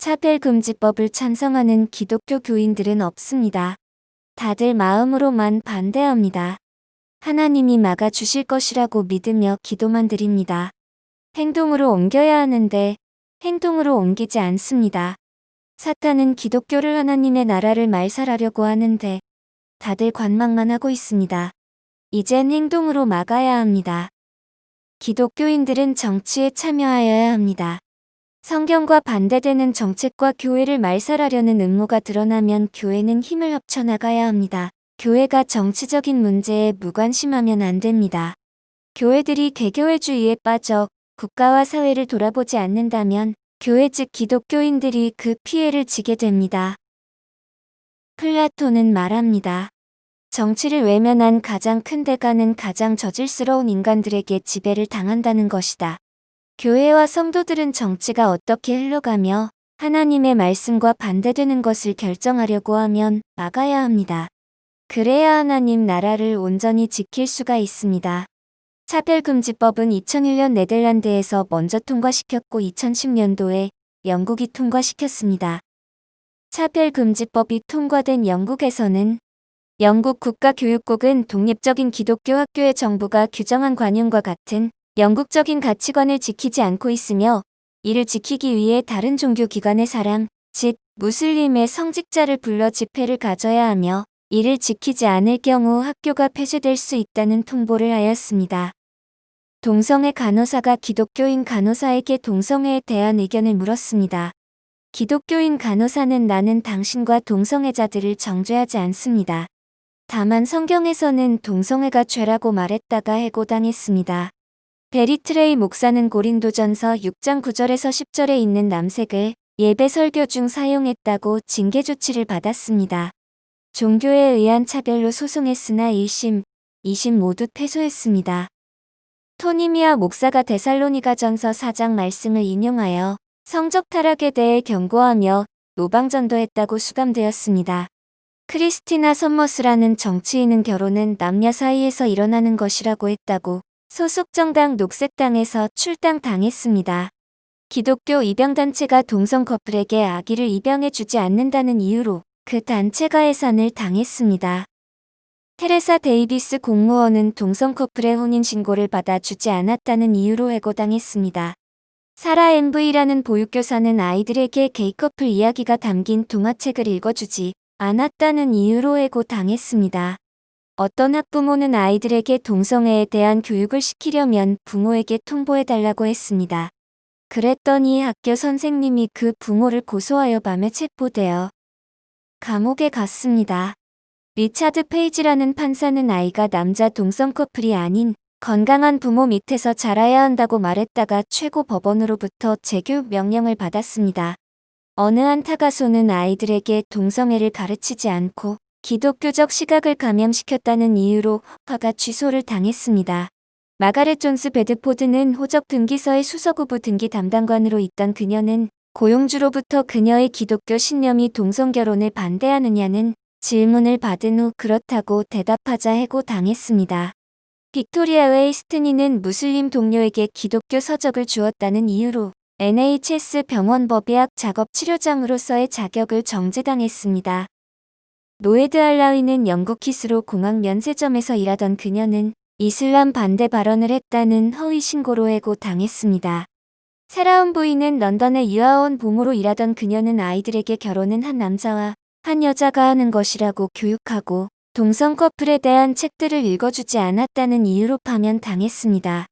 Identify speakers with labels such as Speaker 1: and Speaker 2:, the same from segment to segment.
Speaker 1: 차별금지법을 찬성하는 기독교 교인들은 없습니다. 다들 마음으로만 반대합니다. 하나님이 막아주실 것이라고 믿으며 기도만 드립니다. 행동으로 옮겨야 하는데 행동으로 옮기지 않습니다. 사탄은 기독교를 하나님의 나라를 말살하려고 하는데 다들 관망만 하고 있습니다. 이젠 행동으로 막아야 합니다. 기독교인들은 정치에 참여하여야 합니다. 성경과 반대되는 정책과 교회를 말살하려는 음모가 드러나면 교회는 힘을 합쳐 나가야 합니다. 교회가 정치적인 문제에 무관심하면 안 됩니다. 교회들이 개교회주의에 빠져 국가와 사회를 돌아보지 않는다면 교회 즉 기독교인들이 그 피해를 지게 됩니다. 플라톤은 말합니다. 정치를 외면한 가장 큰 대가는 가장 저질스러운 인간들에게 지배를 당한다는 것이다. 교회와 성도들은 정치가 어떻게 흘러가며 하나님의 말씀과 반대되는 것을 결정하려고 하면 막아야 합니다. 그래야 하나님 나라를 온전히 지킬 수가 있습니다. 차별금지법은 2001년 네덜란드에서 먼저 통과시켰고 2010년도에 영국이 통과시켰습니다. 차별금지법이 통과된 영국에서는 영국 국가교육국은 독립적인 기독교 학교의 정부가 규정한 관용과 같은 영국적인 가치관을 지키지 않고 있으며 이를 지키기 위해 다른 종교 기관의 사람, 즉 무슬림의 성직자를 불러 집회를 가져야 하며 이를 지키지 않을 경우 학교가 폐쇄될 수 있다는 통보를 하였습니다. 동성애 간호사가 기독교인 간호사에게 동성애에 대한 의견을 물었습니다. 기독교인 간호사는 나는 당신과 동성애자들을 정죄하지 않습니다. 다만 성경에서는 동성애가 죄라고 말했다가 해고당했습니다. 베리트레이 목사는 고린도전서 6장 9절에서 10절에 있는 남색을 예배 설교 중 사용했다고 징계 조치를 받았습니다. 종교에 의한 차별로 소송했으나 1심, 2심 모두 패소했습니다. 토니미아 목사가 데살로니가전서 4장 말씀을 인용하여 성적 타락에 대해 경고하며 노방전도했다고 수감되었습니다. 크리스티나 선머스라는 정치인은 결혼은 남녀 사이에서 일어나는 것이라고 했다고 소속 정당 녹색당에서 출당당했습니다. 기독교 입양단체가 동성 커플에게 아기를 입양해주지 않는다는 이유로 그 단체가 해산을 당했습니다. 테레사 데이비스 공무원은 동성 커플의 혼인신고를 받아주지 않았다는 이유로 해고당했습니다. 사라 MV라는 보육교사는 아이들에게 게이커플 이야기가 담긴 동화책을 읽어주지 않았다는 이유로 해고당했습니다. 어떤 학부모는 아이들에게 동성애에 대한 교육을 시키려면 부모에게 통보해달라고 했습니다. 그랬더니 학교 선생님이 그 부모를 고소하여 밤에 체포되어 감옥에 갔습니다. 리차드 페이지라는 판사는 아이가 남자 동성 커플이 아닌 건강한 부모 밑에서 자라야 한다고 말했다가 최고 법원으로부터 재교육 명령을 받았습니다. 어느 한 타가소는 아이들에게 동성애를 가르치지 않고 기독교적 시각을 감염시켰다는 이유로 허가가 취소를 당했습니다. 마가렛 존스 베드포드는 호적 등기서의 수석후보 등기 담당관으로 있던 그녀는 고용주로부터 그녀의 기독교 신념이 동성결혼을 반대하느냐는 질문을 받은 후 그렇다고 대답하자 해고당했습니다. 빅토리아 웨이스트니는 무슬림 동료에게 기독교 서적을 주었다는 이유로 NHS 병원 법의학 작업 치료장으로서의 자격을 정지당했습니다. 노에드 알라위는 영국 히스로 공항 면세점에서 일하던 그녀는 이슬람 반대 발언을 했다는 허위 신고로 해고당했습니다. 세라운 부인은 런던의 유아원 부모로 일하던 그녀는 아이들에게 결혼은 한 남자와 한 여자가 하는 것이라고 교육하고 동성 커플에 대한 책들을 읽어주지 않았다는 이유로 파면당했습니다.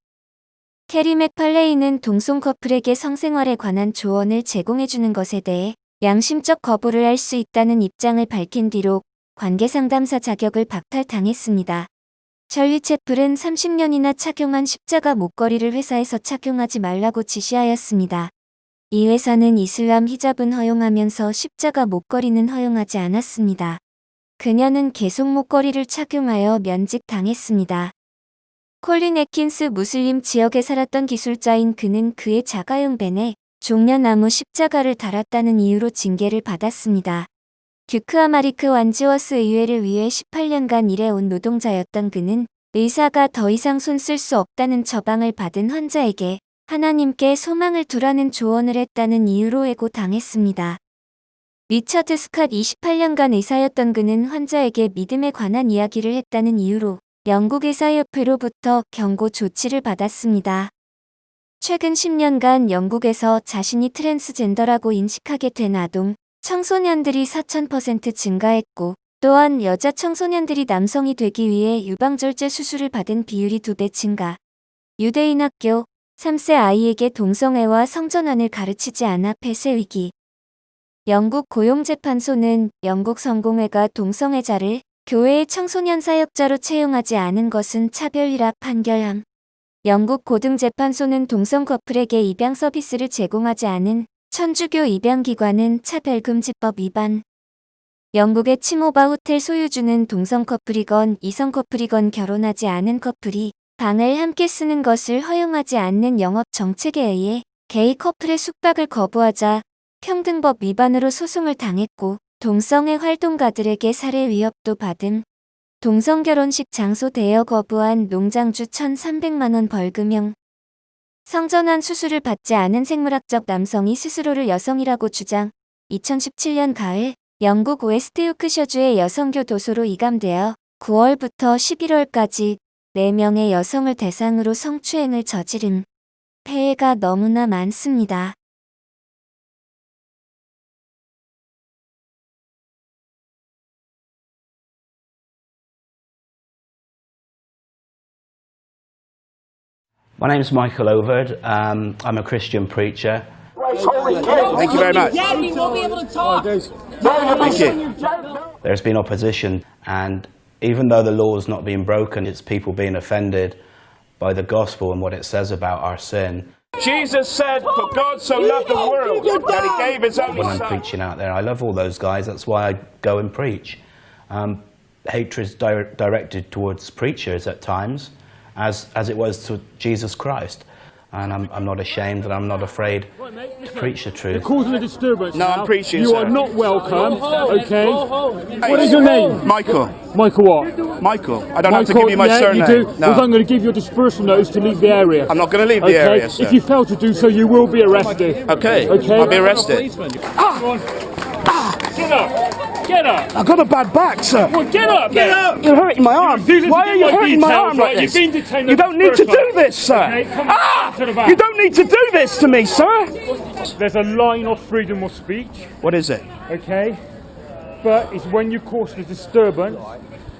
Speaker 1: 캐리 맥팔레이는 동성 커플에게 성생활에 관한 조언을 제공해주는 것에 대해 양심적 거부를 할 수 있다는 입장을 밝힌 뒤로 관계상담사 자격을 박탈당했습니다. 셜리 채플은 30년이나 착용한 십자가 목걸이를 회사에서 착용하지 말라고 지시하였습니다. 이 회사는 이슬람 히잡은 허용하면서 십자가 목걸이는 허용하지 않았습니다. 그녀는 계속 목걸이를 착용하여 면직당했습니다. 콜린 애킨스 무슬림 지역에 살았던 기술자인 그는 그의 자가용 벤에 종려나무 십자가를 달았다는 이유로 징계를 받았습니다. 듀크 아마리크 완지워스 의회를 위해 18년간 일해온 노동자였던 그는 의사가 더 이상 손 쓸 수 없다는 처방을 받은 환자에게 하나님께 소망을 두라는 조언을 했다는 이유로 해고당했습니다. 리처드 스캇 28년간 의사였던 그는 환자에게 믿음에 관한 이야기를 했다는 이유로 영국 의사협회로부터 경고 조치를 받았습니다. 최근 10년간 영국에서 자신이 트랜스젠더라고 인식하게 된 아동, 청소년들이 4000% 증가했고, 또한 여자 청소년들이 남성이 되기 위해 유방절제 수술을 받은 비율이 2배 증가. 유대인 학교, 3세 아이에게 동성애와 성전환을 가르치지 않아 폐쇄 위기. 영국 고용재판소는 영국 성공회가 동성애자를 교회의 청소년 사역자로 채용하지 않은 것은 차별이라 판결함. 영국 고등재판소는 동성 커플에게 입양 서비스를 제공하지 않은 천주교 입양기관은 차별금지법 위반. 영국의 치모바 호텔 소유주는 동성 커플이건 이성 커플이건 결혼하지 않은 커플이 방을 함께 쓰는 것을 허용하지 않는 영업 정책에 의해 게이 커플의 숙박을 거부하자 평등법 위반으로 소송을 당했고 동성애 활동가들에게 살해 위협도 받음. 동성결혼식 장소 대여 거부한 농장주 1,300만원 벌금형. 성전환 수술을 받지 않은 생물학적 남성이 스스로를 여성이라고 주장. 2017년 가을 영국 웨스트 요크셔주의 여성교도소로 이감되어 9월부터 11월까지 4명의 여성을 대상으로 성추행을 저지름. 폐해가 너무나 많습니다.
Speaker 2: My name's Michael Overd. I'm a Christian preacher.
Speaker 3: Thank you very much.
Speaker 4: Daddy won't be able to talk.
Speaker 3: Thank you.
Speaker 2: There's been opposition, and even though the law's not being broken, it's people being offended by the gospel and what it says about our sin.
Speaker 3: Jesus said, "For God so loved the world that He gave His only
Speaker 2: When I'm
Speaker 3: Son."
Speaker 2: preaching out there, I love all those guys. That's why I go and preach. Hatred is directed towards preachers at times, as it was to Jesus Christ. And I'm not ashamed and I'm not afraid to preach the truth.
Speaker 5: You're causing a disturbance.
Speaker 3: No,
Speaker 5: now.
Speaker 3: I'm preaching,
Speaker 5: You
Speaker 3: sir.
Speaker 5: are not welcome. Okay.
Speaker 3: Hey,
Speaker 5: What is your name?
Speaker 3: Michael.
Speaker 5: Michael what?
Speaker 3: Michael. I don't have to
Speaker 5: Michael,
Speaker 3: give you my
Speaker 5: yeah,
Speaker 3: surname.
Speaker 5: You do?
Speaker 3: No.
Speaker 5: Well, I'm going to give you a dispersal notice to leave the area.
Speaker 3: I'm not going to leave the area, sir.
Speaker 5: If you fail to do so, you will be arrested.
Speaker 3: Okay.
Speaker 5: Okay.
Speaker 3: I'll be arrested.
Speaker 5: Get up. Get up.
Speaker 3: I've got a bad back, sir.
Speaker 5: Well, get up. Get up.
Speaker 3: You're hurting my arm. Why are you hurting my arm like
Speaker 5: You've
Speaker 3: this?
Speaker 5: been detained.
Speaker 3: You don't need to do this, sir.
Speaker 5: Okay, come on, to the back.
Speaker 3: You don't need to do this to me, sir.
Speaker 5: There's a line of freedom of speech.
Speaker 3: What is it?
Speaker 5: Okay? But it's when you cause a disturbance,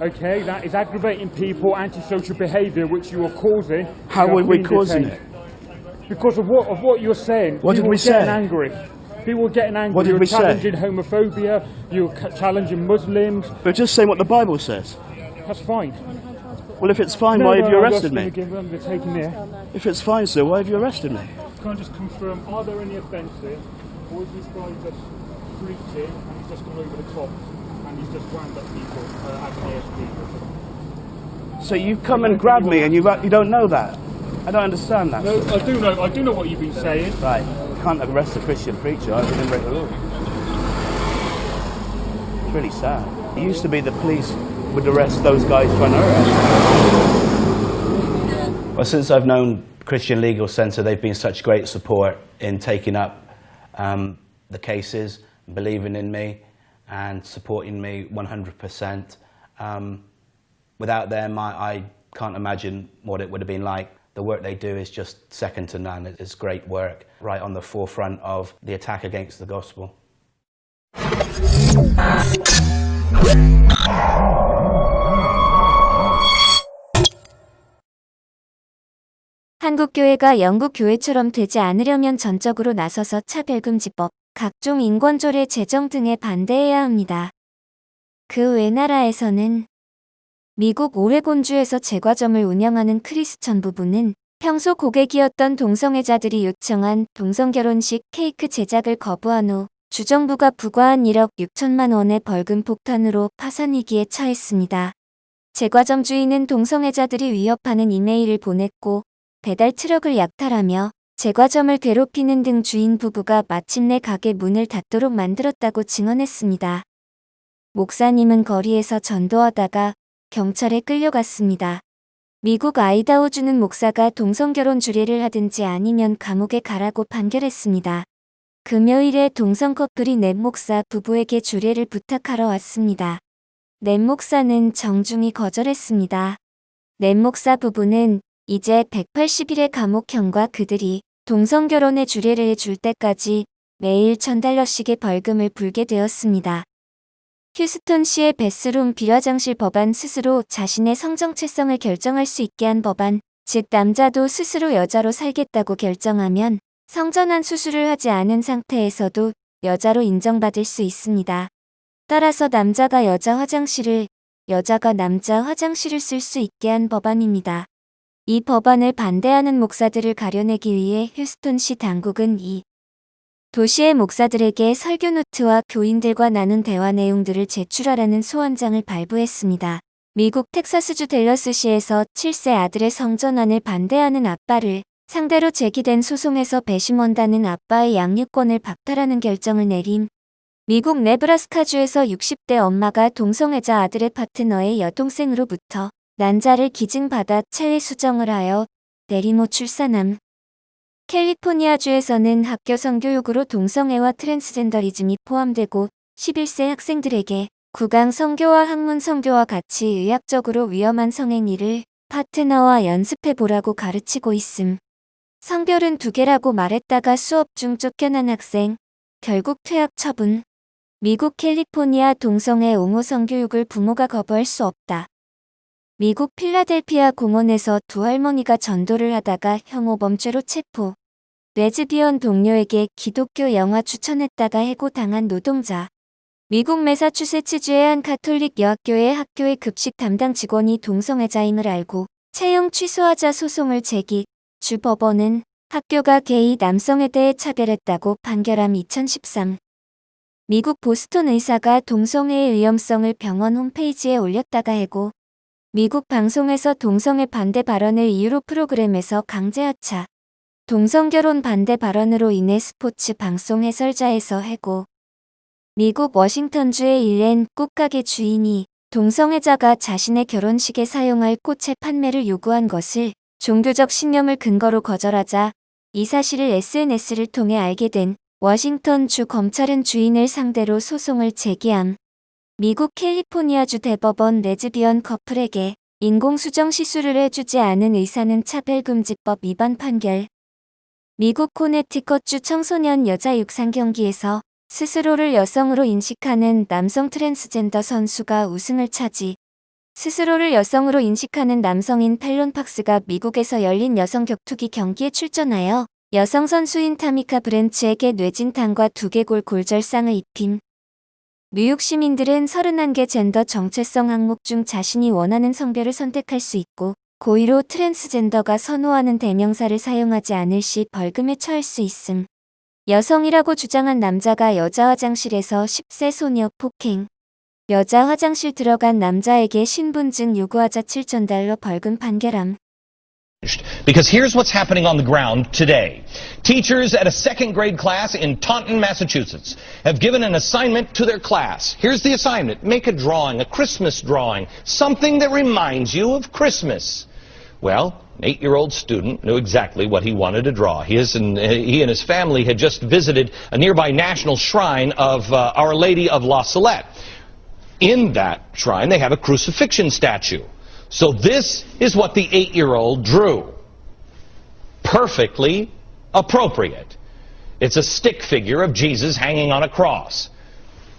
Speaker 5: okay, that is aggravating people, antisocial behaviour which you are causing.
Speaker 3: How
Speaker 5: you are
Speaker 3: are we
Speaker 5: being
Speaker 3: causing
Speaker 5: detained. Because of what you're saying.
Speaker 3: What did
Speaker 5: People
Speaker 3: we
Speaker 5: are getting
Speaker 3: say?
Speaker 5: angry. People are getting angry.
Speaker 3: What did
Speaker 5: you're
Speaker 3: we say?
Speaker 5: challenging homophobia, you're challenging Muslims.
Speaker 3: But just say what the Bible says.
Speaker 5: That's fine.
Speaker 3: Well, if it's fine, why have you arrested me?
Speaker 5: I'm going to take him here.
Speaker 3: If it's fine, sir, why have you arrested me?
Speaker 5: Can I just confirm, are there any offences? Or is this guy just preaching and he's just gone over the top and he's just wound up people as an ASP?
Speaker 3: So you come and grab me and you don't know that? I don't understand that.
Speaker 5: No, I do know what you've been saying.
Speaker 3: Right, you can't arrest a Christian preacher. I didn't break the law. It's really sad. It used to be the police would arrest those guys trying to hurt us.
Speaker 2: Well, since I've known Christian Legal Centre, they've been such great support in taking up the cases, believing in me and supporting me 100%. Without them, I can't imagine what it would have been like. The work they do is just second to none. It's great work, right on the forefront of the attack against the gospel.
Speaker 1: 한국 교회가 영국 교회처럼 되지 않으려면 전적으로 나서서 차별금지법, 각종 인권조례 제정 등에 반대해야 합니다. 그 외 나라에서는 미국 오레곤주에서 제과점을 운영하는 크리스천 부부는 평소 고객이었던 동성애자들이 요청한 동성결혼식 케이크 제작을 거부한 후 주정부가 부과한 1억 6천만 원의 벌금 폭탄으로 파산 위기에 처했습니다. 제과점 주인은 동성애자들이 위협하는 이메일을 보냈고 배달 트럭을 약탈하며 제과점을 괴롭히는 등 주인 부부가 마침내 가게 문을 닫도록 만들었다고 증언했습니다. 목사님은 거리에서 전도하다가 경찰에 끌려갔습니다. 미국 아이다호주는 목사가 동성결혼 주례를 하든지 아니면 감옥에 가라고 판결했습니다. 금요일에 동성 커플이 넷 목사 부부에게 주례를 부탁하러 왔습니다. 넷 목사는 정중히 거절했습니다. 넷 목사 부부는 이제 180일의 감옥형과 그들이 동성결혼의 주례를 해줄 때까지 매일 $1,000씩의 벌금을 불게 되었습니다. 휴스턴시의 베스룸 비화장실 법안 스스로 자신의 성정체성을 결정할 수 있게 한 법안, 즉 남자도 스스로 여자로 살겠다고 결정하면 성전환 수술을 하지 않은 상태에서도 여자로 인정받을 수 있습니다. 따라서 남자가 여자 화장실을, 여자가 남자 화장실을 쓸 수 있게 한 법안입니다. 이 법안을 반대하는 목사들을 가려내기 위해 휴스턴시 당국은 이 도시의 목사들에게 설교 노트와 교인들과 나눈 대화 내용들을 제출하라는 소원장을 발부했습니다. 미국 텍사스주 댈러스시에서 7세 아들의 성전환을 반대하는 아빠를 상대로 제기된 소송에서 배심원단은 아빠의 양육권을 박탈하는 결정을 내림. 미국 네브라스카주에서 60대 엄마가 동성애자 아들의 파트너의 여동생으로부터 난자를 기증받아 체외 수정을 하여 내림 후 출산함. 캘리포니아주에서는 학교 성교육으로 동성애와 트랜스젠더리즘이 포함되고 11세 학생들에게 구강 성교와 학문 성교와 같이 의학적으로 위험한 성행위를 파트너와 연습해보라고 가르치고 있음. 성별은 2개라고 말했다가 수업 중 쫓겨난 학생, 결국 퇴학 처분. 미국 캘리포니아 동성애 옹호 성교육을 부모가 거부할 수 없다. 미국 필라델피아 공원에서 두 할머니가 전도를 하다가 혐오범죄로 체포. 레즈비언 동료에게 기독교 영화 추천했다가 해고당한 노동자. 미국 매사추세츠주의 한 가톨릭 여학교의 학교의 급식 담당 직원이 동성애자임을 알고 채용 취소하자 소송을 제기. 주 법원은 학교가 게이 남성에 대해 차별했다고 판결함. 2013. 미국 보스턴 의사가 동성애의 위험성을 병원 홈페이지에 올렸다가 해고. 미국 방송에서 동성애 반대 발언을 이유로 프로그램에서 강제 하차. 동성결혼 반대 발언으로 인해 스포츠 방송 해설자에서 해고. 미국 워싱턴주의 일렌 꽃가게 주인이 동성애자가 자신의 결혼식에 사용할 꽃의 판매를 요구한 것을 종교적 신념을 근거로 거절하자 이 사실을 SNS를 통해 알게 된 워싱턴주 검찰은 주인을 상대로 소송을 제기함. 미국 캘리포니아주 대법원 레즈비언 커플에게 인공수정 시술을 해주지 않은 의사는 차별금지법 위반 판결. 미국 코네티컷주 청소년 여자 육상 경기에서 스스로를 여성으로 인식하는 남성 트랜스젠더 선수가 우승을 차지. 스스로를 여성으로 인식하는 남성인 펠론 팍스가 미국에서 열린 여성 격투기 경기에 출전하여 여성 선수인 타미카 브랜치에게 뇌진탕과 두개골 골절상을 입힘. 뉴욕 시민들은 31개 젠더 정체성 항목 중 자신이 원하는 성별을 선택할 수 있고 고의로 트랜스젠더가 선호하는 대명사를 사용하지 않을 시 벌금에 처할 수 있음. 여성이라고 주장한 남자가 여자 화장실에서 10세 소녀 폭행. 여자 화장실 들어간 남자에게 신분증 요구하자 $7,000 벌금 판결함.
Speaker 4: Because here's what's happening on the ground today. Teachers at a second grade class in Taunton, Massachusetts have given an assignment to their class. Here's the assignment. Make a drawing, a Christmas drawing, something that reminds you of Christmas. Well, an 8-year-old student knew exactly what he wanted to draw. He and his family had just visited a nearby national shrine of Our Lady of La Salette. In that shrine, they have a crucifixion statue. So this is what the 8-year-old drew. Perfectly appropriate. It's a stick figure of Jesus hanging on a cross.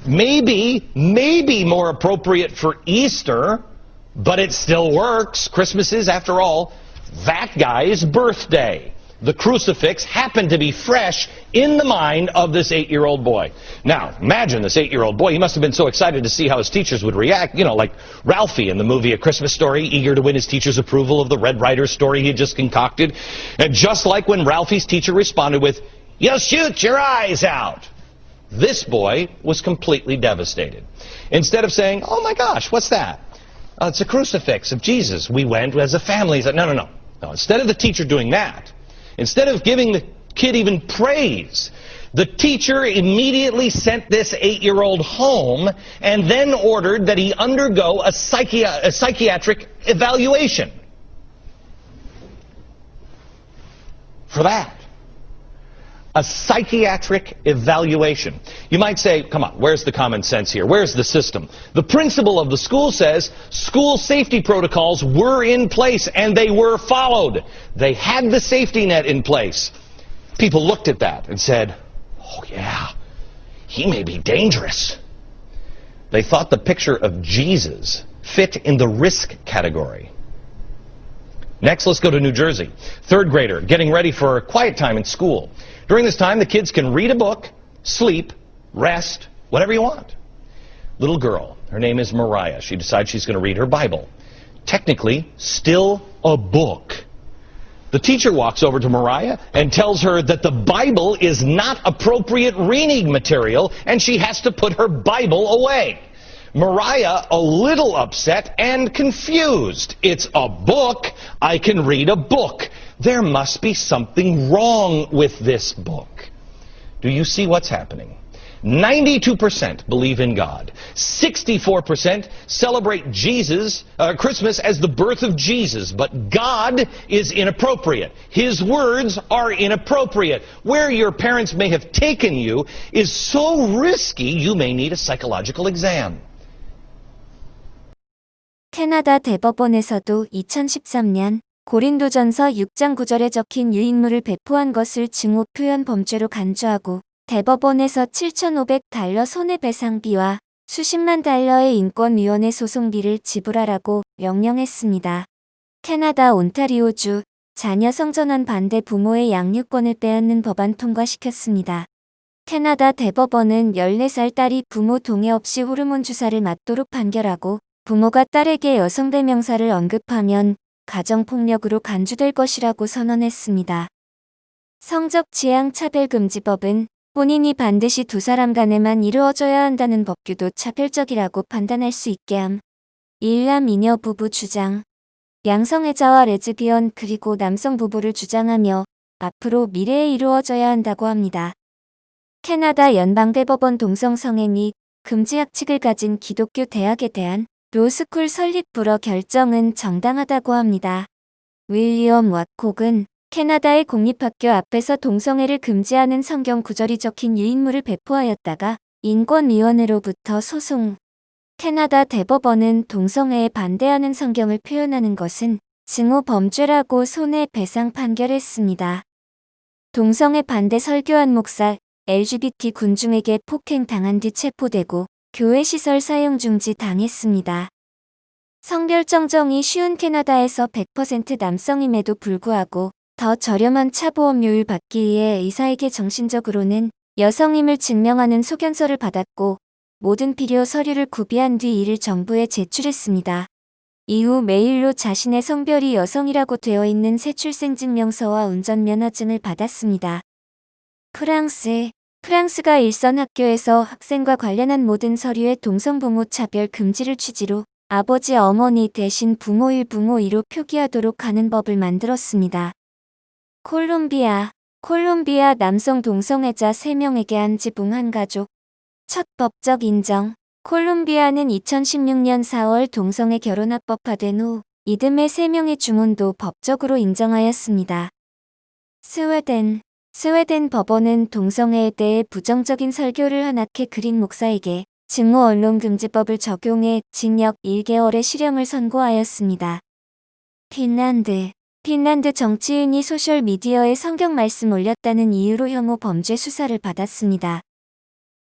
Speaker 4: Maybe more appropriate for Easter, but it still works. Christmas is, after all, that guy's birthday. The crucifix happened to be fresh in the mind of this 8-year-old boy. Now, imagine this 8-year-old boy. He must have been so excited to see how his teachers would react. You know, like Ralphie in the movie A Christmas Story, eager to win his teacher's approval of the Red Ryder story he had just concocted. And just like when Ralphie's teacher responded with, "You'll shoot your eyes out," this boy was completely devastated. Instead of saying, "Oh my gosh, what's that? It's a crucifix of Jesus. We went as a family." He said, No. Instead of the teacher doing that, instead of giving the kid even praise, the teacher immediately sent this 8-year-old home and then ordered that he undergo a psychiatric evaluation. for that. A psychiatric evaluation. You might say, come on, where's the common sense here? Where's the system? The principal of the school says school safety protocols were in place and they were followed. They had the safety net in place. People looked at that and said, oh yeah, he may be dangerous. They thought the picture of Jesus fit in the risk category. Next, let's go to New Jersey. Third grader getting ready for a quiet time in school. During this time, the kids can read a book, sleep, rest, whatever you want. Little girl, her name is Mariah. She decides she's going to read her Bible. Technically, still a book. The teacher walks over to Mariah and tells her that the Bible is not appropriate reading material and she has to put her Bible away. Mariah, a little upset and confused. It's a book. I can read a book. There must be something wrong with this book. Do you see what's happening? 92% believe in God. 64% celebrate Christmas as the birth of Jesus. But God is inappropriate. His words are inappropriate. Where your parents may have taken you is so risky you may need a psychological exam.
Speaker 1: 캐나다 대법원에서도 2013년 고린도전서 6장 9절에 적힌 유인물을 배포한 것을 증오 표현 범죄로 간주하고 대법원에서 $7,500 손해배상비와 수십만 달러의 인권위원회 소송비를 지불하라고 명령했습니다. 캐나다 온타리오주 자녀 성전환 반대 부모의 양육권을 빼앗는 법안 통과시켰습니다. 캐나다 대법원은 14살 딸이 부모 동의 없이 호르몬 주사를 맞도록 판결하고 부모가 딸에게 여성 대명사를 언급하면 가정폭력으로 간주될 것이라고 선언했습니다. 성적 지향 차별금지법은 본인이 반드시 두 사람 간에만 이루어져야 한다는 법규도 차별적이라고 판단할 수 있게 함. 일남 이녀 부부 주장. 양성애자와 레즈비언 그리고 남성 부부를 주장하며 앞으로 미래에 이루어져야 한다고 합니다. 캐나다 연방대법원 동성성애 및 금지학칙을 가진 기독교 대학에 대한 로스쿨 설립 불허 결정은 정당하다고 합니다. 윌리엄 왓콕은 캐나다의 공립학교 앞에서 동성애를 금지하는 성경 구절이 적힌 유인물을 배포하였다가 인권위원회로부터 소송. 캐나다 대법원은 동성애에 반대하는 성경을 표현하는 것은 증오 범죄라고 손해배상 판결했습니다. 동성애 반대 설교한 목사 LGBT 군중에게 폭행당한 뒤 체포되고 교회 시설 사용 중지 당했습니다. 성별 정정이 쉬운 캐나다에서 100% 남성임에도 불구하고 더 저렴한 차보험료를 받기 위해 의사에게 정신적으로는 여성임을 증명하는 소견서를 받았고 모든 필요 서류를 구비한 뒤 이를 정부에 제출했습니다. 이후 메일로 자신의 성별이 여성이라고 되어 있는 새 출생증명서와 운전면허증을 받았습니다. 프랑스가 일선 학교에서 학생과 관련한 모든 서류에 동성부모 차별 금지를 취지로 아버지 어머니 대신 부모 1, 부모 2로 표기하도록 하는 법을 만들었습니다. 콜롬비아 남성 동성애자 3명에게 한 지붕 한 가족. 첫 법적 인정. 콜롬비아는 2016년 4월 동성애 결혼합법화된 후 이듬해 3명의 중혼도 법적으로 인정하였습니다. 스웨덴 법원은 동성애에 대해 부정적인 설교를 한학회 그린 목사에게 증오 언론금지법을 적용해 징역 1개월의 실형을 선고하였습니다. 핀란드 정치인이 소셜미디어에 성경 말씀 올렸다는 이유로 혐오 범죄 수사를 받았습니다.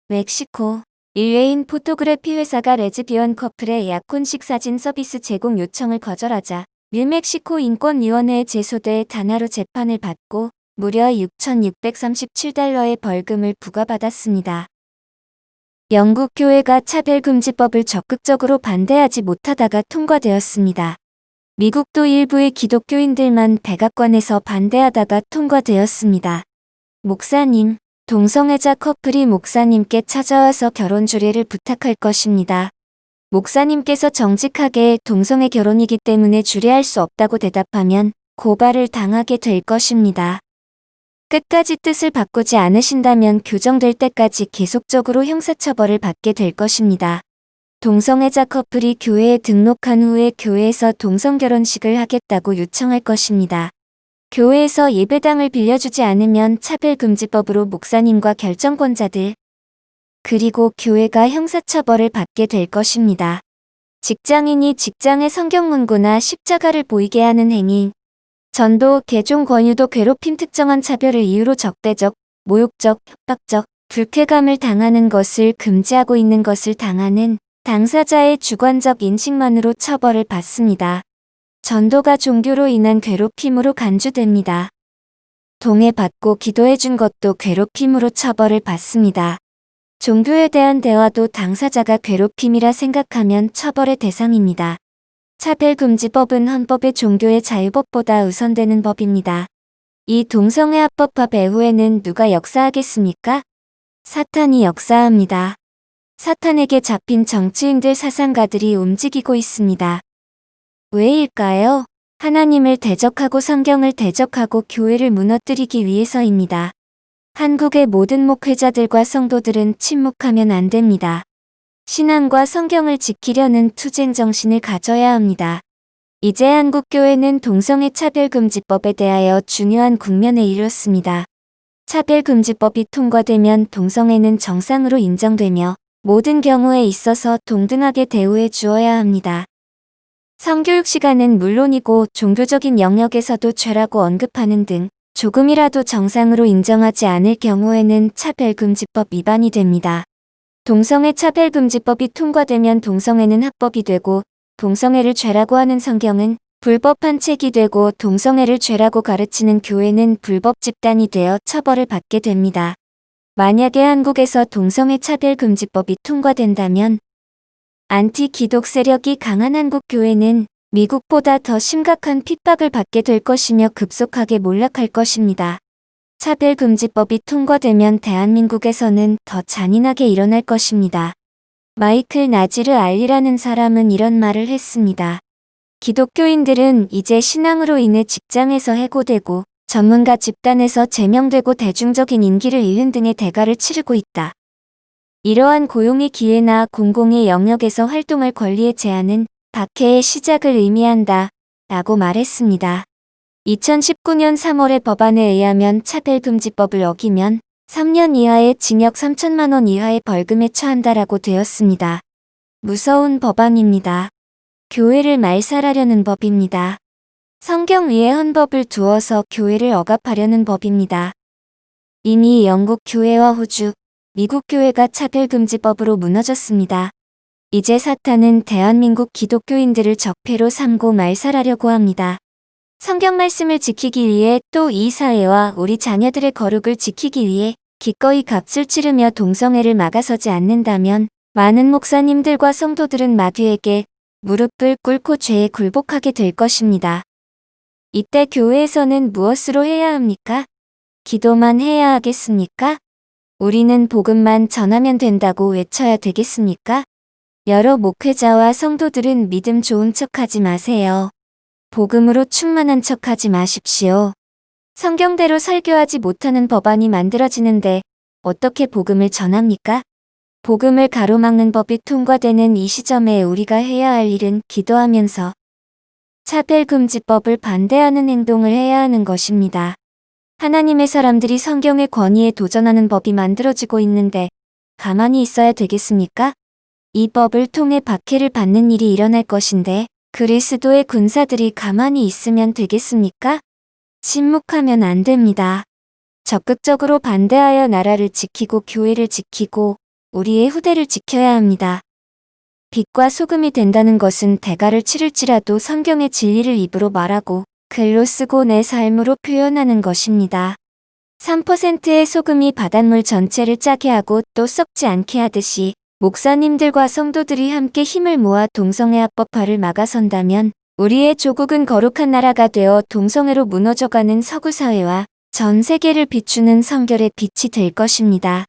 Speaker 1: 멕시코 일회인 포토그래피 회사가 레즈비언 커플의 약혼식 사진 서비스 제공 요청을 거절하자 뉴멕시코 인권위원회에 제소돼 단화로 재판을 받고 무려 $6,637의 벌금을 부과받았습니다. 영국 교회가 차별금지법을 적극적으로 반대하지 못하다가 통과되었습니다. 미국도 일부의 기독교인들만 백악관에서 반대하다가 통과되었습니다. 목사님, 동성애자 커플이 목사님께 찾아와서 결혼 주례를 부탁할 것입니다. 목사님께서 정직하게 동성애 결혼이기 때문에 주례할 수 없다고 대답하면 고발을 당하게 될 것입니다. 끝까지 뜻을 바꾸지 않으신다면 교정될 때까지 계속적으로 형사처벌을 받게 될 것입니다. 동성애자 커플이 교회에 등록한 후에 교회에서 동성결혼식을 하겠다고 요청할 것입니다. 교회에서 예배당을 빌려주지 않으면 차별금지법으로 목사님과 결정권자들, 그리고 교회가 형사처벌을 받게 될 것입니다. 직장인이 직장의 성경문구나 십자가를 보이게 하는 행위, 전도, 개종 권유도, 괴롭힘, 특정한 차별을 이유로 적대적, 모욕적, 협박적, 불쾌감을 당하는 것을 금지하고 있는 것을 당하는 당사자의 주관적 인식만으로 처벌을 받습니다. 전도가 종교로 인한 괴롭힘으로 간주됩니다. 동해받고 기도해준 것도 괴롭힘으로 처벌을 받습니다. 종교에 대한 대화도 당사자가 괴롭힘이라 생각하면 처벌의 대상입니다. 차별금지법은 헌법의 종교의 자유법보다 우선되는 법입니다. 이 동성애 합법화 배후에는 누가 역사하겠습니까? 사탄이 역사합니다. 사탄에게 잡힌 정치인들, 사상가들이 움직이고 있습니다. 왜일까요? 하나님을 대적하고 성경을 대적하고 교회를 무너뜨리기 위해서입니다. 한국의 모든 목회자들과 성도들은 침묵하면 안 됩니다. 신앙과 성경을 지키려는 투쟁 정신을 가져야 합니다. 이제 한국교회는 동성애 차별금지법에 대하여 중요한 국면에 이르렀습니다. 차별금지법이 통과되면 동성애는 정상으로 인정되며 모든 경우에 있어서 동등하게 대우해 주어야 합니다. 성교육 시간은 물론이고 종교적인 영역에서도 죄라고 언급하는 등 조금이라도 정상으로 인정하지 않을 경우에는 차별금지법 위반이 됩니다. 동성애 차별금지법이 통과되면 동성애는 합법이 되고 동성애를 죄라고 하는 성경은 불법한 책이 되고 동성애를 죄라고 가르치는 교회는 불법 집단이 되어 처벌을 받게 됩니다. 만약에 한국에서 동성애 차별금지법이 통과된다면 안티 기독 세력이 강한 한국 교회는 미국보다 더 심각한 핍박을 받게 될 것이며 급속하게 몰락할 것입니다. 차별금지법이 통과되면 대한민국에서는 더 잔인하게 일어날 것입니다. 마이클 나지르 알리라는 사람은 이런 말을 했습니다. 기독교인들은 이제 신앙으로 인해 직장에서 해고되고 전문가 집단에서 제명되고 대중적인 인기를 잃는 등의 대가를 치르고 있다. 이러한 고용의 기회나 공공의 영역에서 활동할 권리의 제한은 박해의 시작을 의미한다 라고 말했습니다. 2019년 3월의 법안에 의하면 차별금지법을 어기면 3년 이하의 징역 3천만 원 이하의 벌금에 처한다라고 되었습니다. 무서운 법안입니다. 교회를 말살하려는 법입니다. 성경 위에 헌법을 두어서 교회를 억압하려는 법입니다. 이미 영국 교회와 호주, 미국 교회가 차별금지법으로 무너졌습니다. 이제 사탄은 대한민국 기독교인들을 적폐로 삼고 말살하려고 합니다. 성경 말씀을 지키기 위해 또 이 사회와 우리 자녀들의 거룩을 지키기 위해 기꺼이 값을 치르며 동성애를 막아서지 않는다면 많은 목사님들과 성도들은 마귀에게 무릎을 꿇고 죄에 굴복하게 될 것입니다. 이때 교회에서는 무엇으로 해야 합니까? 기도만 해야 하겠습니까? 우리는 복음만 전하면 된다고 외쳐야 되겠습니까? 여러 목회자와 성도들은 믿음 좋은 척하지 마세요. 복음으로 충만한 척하지 마십시오. 성경대로 설교하지 못하는 법안이 만들어지는데 어떻게 복음을 전합니까? 복음을 가로막는 법이 통과되는 이 시점에 우리가 해야 할 일은 기도하면서 차별금지법을 반대하는 행동을 해야 하는 것입니다. 하나님의 사람들이 성경의 권위에 도전하는 법이 만들어지고 있는데 가만히 있어야 되겠습니까? 이 법을 통해 박해를 받는 일이 일어날 것인데 그리스도의 군사들이 가만히 있으면 되겠습니까? 침묵하면 안 됩니다. 적극적으로 반대하여 나라를 지키고 교회를 지키고 우리의 후대를 지켜야 합니다. 빛과 소금이 된다는 것은 대가를 치를지라도 성경의 진리를 입으로 말하고 글로 쓰고 내 삶으로 표현하는 것입니다. 3%의 소금이 바닷물 전체를 짜게 하고 또 썩지 않게 하듯이 목사님들과 성도들이 함께 힘을 모아 동성애 합법화를 막아선다면 우리의 조국은 거룩한 나라가 되어 동성애로 무너져가는 서구 사회와 전 세계를 비추는 성결의 빛이 될 것입니다.